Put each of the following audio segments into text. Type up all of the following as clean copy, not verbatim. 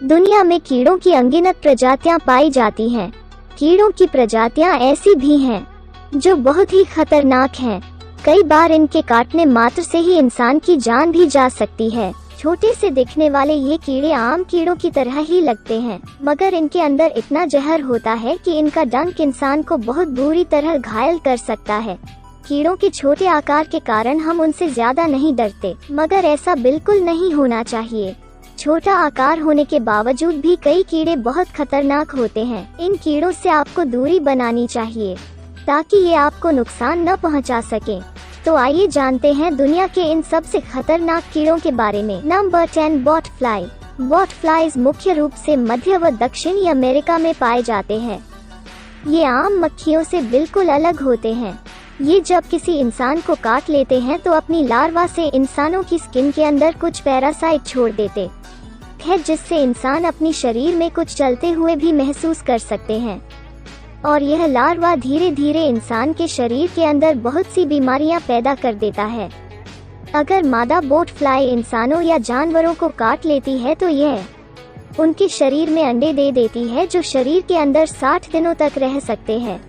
दुनिया में कीड़ों की अनगिनत प्रजातियां पाई जाती हैं। कीड़ों की प्रजातियां ऐसी भी हैं जो बहुत ही खतरनाक हैं। कई बार इनके काटने मात्र से ही इंसान की जान भी जा सकती है। छोटे से दिखने वाले ये कीड़े आम कीड़ों की तरह ही लगते हैं, मगर इनके अंदर इतना जहर होता है कि इनका डंक इंसान को बहुत बुरी तरह घायल कर सकता है। कीड़ों के छोटे आकार के कारण हम उनसे ज्यादा नहीं डरते, मगर ऐसा बिल्कुल नहीं होना चाहिए। छोटा आकार होने के बावजूद भी कई कीड़े बहुत खतरनाक होते हैं। इन कीड़ों से आपको दूरी बनानी चाहिए ताकि ये आपको नुकसान न पहुंचा सके। तो आइए जानते हैं दुनिया के इन सबसे खतरनाक कीड़ों के बारे में। Number 10, bot fly. Bot flies मुख्य रूप से मध्य व दक्षिणी अमेरिका में पाए जाते हैं। ये आम मक्खियों से बिल्कुल अलग होते हैं। ये जब किसी इंसान को काट लेते हैं तो अपनी लार्वा से इंसानों की स्किन के अंदर कुछ पैरासाइट छोड़ देते हैं, जिससे इंसान अपनी शरीर में कुछ चलते हुए भी महसूस कर सकते हैं। और यह लार्वा धीरे धीरे इंसान के शरीर के अंदर बहुत सी बीमारियां पैदा कर देता है। अगर मादा बोट फ्लाई इंसानों या जानवरों को काट लेती है तो यह उनके शरीर में अंडे दे देती है, जो शरीर के अंदर 60 दिनों तक रह सकते हैं।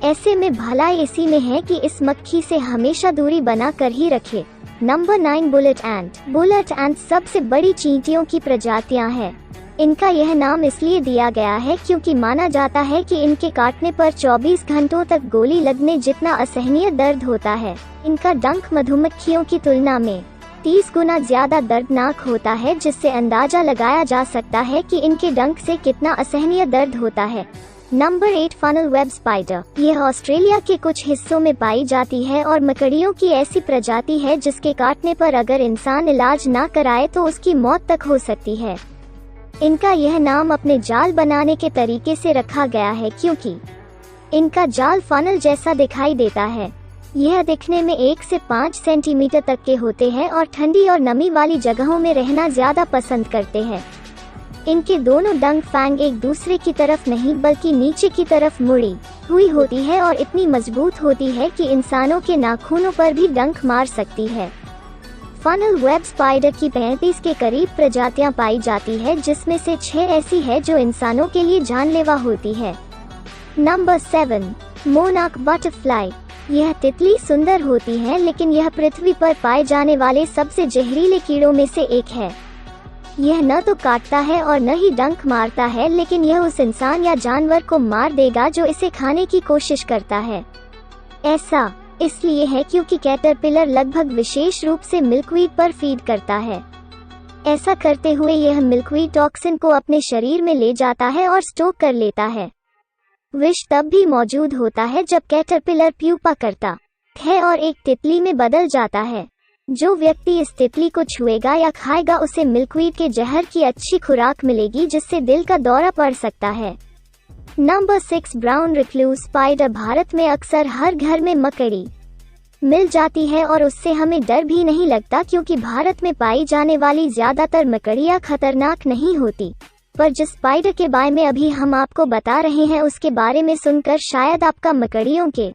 ऐसे में भलाई इसी में है कि इस मक्खी से हमेशा दूरी बना कर ही रखे। नंबर 9, बुलेट एंट। बुलेट एंट सबसे बड़ी चींटियों की प्रजातियां हैं। इनका यह नाम इसलिए दिया गया है क्योंकि माना जाता है कि इनके काटने पर 24 घंटों तक गोली लगने जितना असहनीय दर्द होता है। इनका डंक मधुमक्खियों की तुलना में 30 गुना ज्यादा दर्दनाक होता है, जिससे अंदाजा लगाया जा सकता है कि इनके डंक से कितना असहनीय दर्द होता है। Number 8, funnel web spider. यह ऑस्ट्रेलिया के कुछ हिस्सों में पाई जाती है और मकड़ियों की ऐसी प्रजाति है जिसके काटने पर अगर इंसान इलाज ना कराए तो उसकी मौत तक हो सकती है। इनका यह नाम अपने जाल बनाने के तरीके से रखा गया है क्योंकि इनका जाल फनल जैसा दिखाई देता है। यह दिखने में 1 से 5 सेंटीमीटर तक के होते हैं और ठंडी और नमी वाली जगहों में रहना ज्यादा पसंद करते हैं। इनके दोनों डंक फैंग एक दूसरे की तरफ नहीं बल्कि नीचे की तरफ मुड़ी हुई होती है और इतनी मजबूत होती है कि इंसानों के नाखूनों पर भी डंक मार सकती है। फनल वेब स्पाइडर की 35 के करीब प्रजातियां पाई जाती है, जिसमें से 6 ऐसी है जो इंसानों के लिए जानलेवा होती है। Number 7, monarch butterfly. यह तितली सुंदर होती है, लेकिन यह पृथ्वी पर पाए जाने वाले सबसे जहरीले कीड़ों में से एक है। यह न तो काटता है और न ही डंक मारता है, लेकिन यह उस इंसान या जानवर को मार देगा जो इसे खाने की कोशिश करता है। ऐसा इसलिए है क्योंकि कैटरपिलर लगभग विशेष रूप से मिल्कवीड पर फीड करता है। ऐसा करते हुए यह मिल्कवीड टॉक्सिन को अपने शरीर में ले जाता है और स्टोर कर लेता है। विष तब भी मौजूद होता है जब कैटरपिलर प्यूपा करता है और एक तितली में बदल जाता है। जो व्यक्ति इस तितली को छुएगा या खाएगा उसे मिल्कवीड के जहर की अच्छी खुराक मिलेगी, जिससे दिल का दौरा पड़ सकता है। Number 6, brown recluse spider. Bharat में अक्सर हर घर में मकड़ी मिल जाती है और उससे हमें डर भी नहीं लगता क्योंकि भारत में पाई जाने वाली ज्यादातर मकड़ियाँ खतरनाक नहीं होती। पर जिस स्पाइडर के बारे में अभी हम आपको बता रहे हैं उसके बारे में सुनकर शायद आपका मकड़ियों के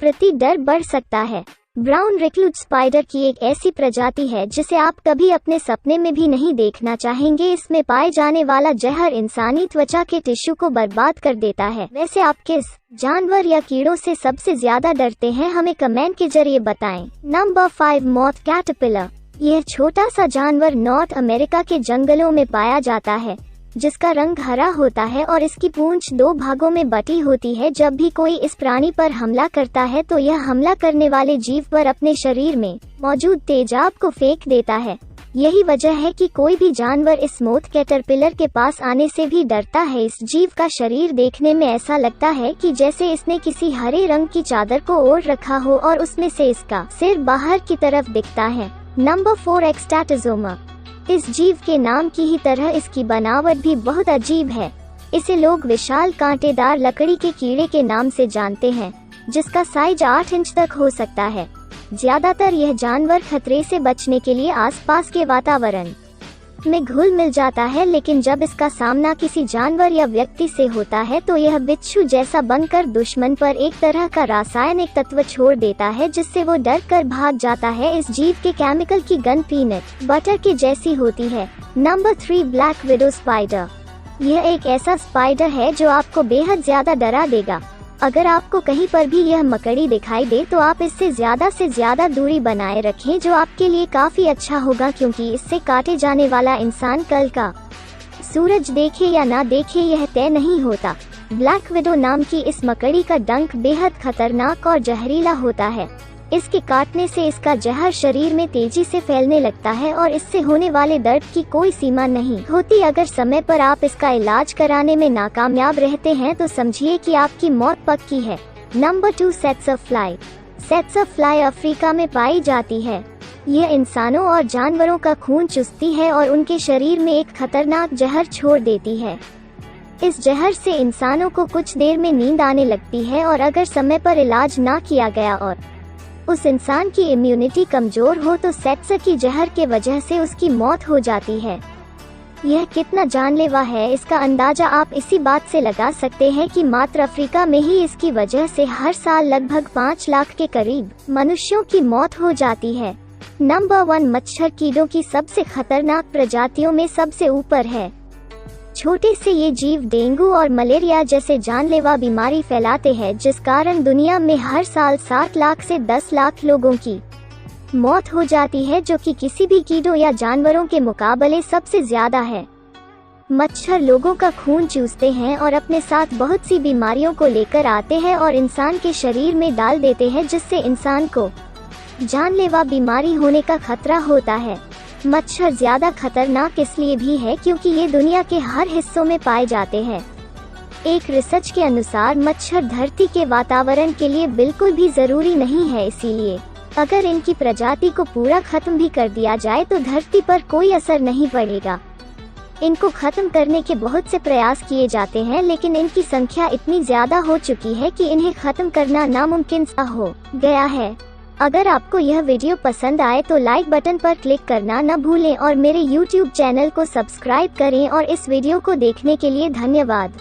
प्रति डर बढ़ सकता है। ब्राउन रिक्लूज स्पाइडर की एक ऐसी प्रजाति है जिसे आप कभी अपने सपने में भी नहीं देखना चाहेंगे। इसमें पाए जाने वाला जहर इंसानी त्वचा के टिश्यू को बर्बाद कर देता है। वैसे आप किस जानवर या कीड़ों से सबसे ज्यादा डरते हैं, हमें कमेंट के जरिए बताएं। Number 5, moth caterpillar. यह छोटा सा जानवर नॉर्थ अमेरिका के जंगलों में पाया जाता है, जिसका रंग हरा होता है और इसकी पूंछ 2 भागों में बटी होती है। जब भी कोई इस प्राणी पर हमला करता है तो यह हमला करने वाले जीव पर अपने शरीर में मौजूद तेजाब को फेंक देता है। यही वजह है कि कोई भी जानवर इस मॉथ कैटरपिलर के पास आने से भी डरता है। इस जीव का शरीर देखने में ऐसा लगता है कि जैसे इसने किसी हरे रंग की चादर को ओढ़ रखा हो और उसमें से इसका सिर बाहर की तरफ दिखता है। नंबर 4, एक्स्टैटोजोमा। इस जीव के नाम की ही तरह इसकी बनावट भी बहुत अजीब है। इसे लोग विशाल कांटेदार लकड़ी के कीड़े के नाम से जानते हैं, जिसका साइज 8 इंच तक हो सकता है। ज्यादातर यह जानवर खतरे से बचने के लिए आसपास के वातावरण में घुल मिल जाता है, लेकिन जब इसका सामना किसी जानवर या व्यक्ति से होता है तो यह बिच्छू जैसा बनकर दुश्मन पर एक तरह का रासायनिक तत्व छोड़ देता है जिससे वो डर कर भाग जाता है। इस जीव के केमिकल की गंध पीनट बटर के जैसी होती है। Number 3, black widow spider. यह एक ऐसा स्पाइडर है जो आपको बेहद ज्यादा डरा देगा। अगर आपको कहीं पर भी यह मकड़ी दिखाई दे तो आप इससे ज्यादा दूरी बनाए रखें, जो आपके लिए काफी अच्छा होगा, क्योंकि इससे काटे जाने वाला इंसान कल का सूरज देखे या ना देखे यह तय नहीं होता। ब्लैक विडो नाम की इस मकड़ी का डंक बेहद खतरनाक और जहरीला होता है। इसके काटने से इसका जहर शरीर में तेजी से फैलने लगता है और इससे होने वाले दर्द की कोई सीमा नहीं होती। अगर समय पर आप इसका इलाज कराने में नाकामयाब रहते हैं तो समझिए कि आपकी मौत पक्की है। Number 2, tsetse fly. Tsetse fly Africa में पाई जाती है। यह इंसानों और जानवरों का खून चूसती है और उनके शरीर में एक खतरनाक जहर छोड़ देती है। इस जहर से इंसानों को कुछ देर में नींद आने लगती है और अगर समय पर इलाज ना किया गया और उस इंसान की इम्यूनिटी कमजोर हो तो सेट्सर की जहर के वजह से उसकी मौत हो जाती है। यह कितना जानलेवा है इसका अंदाजा आप इसी बात से लगा सकते हैं कि मात्र अफ्रीका में ही इसकी वजह से हर साल लगभग 5 लाख के करीब मनुष्यों की मौत हो जाती है। नंबर 1, मच्छर कीड़ों की सबसे खतरनाक प्रजातियों में सबसे ऊपर है। छोटे से ये जीव डेंगू और मलेरिया जैसे जानलेवा बीमारी फैलाते हैं, जिस कारण दुनिया में हर साल 7 लाख से 10 लाख लोगों की मौत हो जाती है, जो कि किसी भी कीड़ों या जानवरों के मुकाबले सबसे ज्यादा है। मच्छर लोगों का खून चूसते हैं और अपने साथ बहुत सी बीमारियों को लेकर आते हैं और इंसान के शरीर में डाल देते हैं, जिससे इंसान को जानलेवा बीमारी होने का खतरा होता है। मच्छर ज्यादा खतरनाक इसलिए भी है क्योंकि ये दुनिया के हर हिस्सों में पाए जाते हैं। एक रिसर्च के अनुसार मच्छर धरती के वातावरण के लिए बिल्कुल भी जरूरी नहीं है, इसीलिए अगर इनकी प्रजाति को पूरा खत्म भी कर दिया जाए तो धरती पर कोई असर नहीं पड़ेगा। इनको खत्म करने के बहुत से प्रयास किए जाते हैं, लेकिन इनकी संख्या इतनी ज्यादा हो चुकी है कि इन्हें खत्म करना नामुमकिन सा हो गया है। अगर आपको यह वीडियो पसंद आए तो लाइक बटन पर क्लिक करना न भूलें और मेरे YouTube चैनल को सब्सक्राइब करें और इस वीडियो को देखने के लिए धन्यवाद।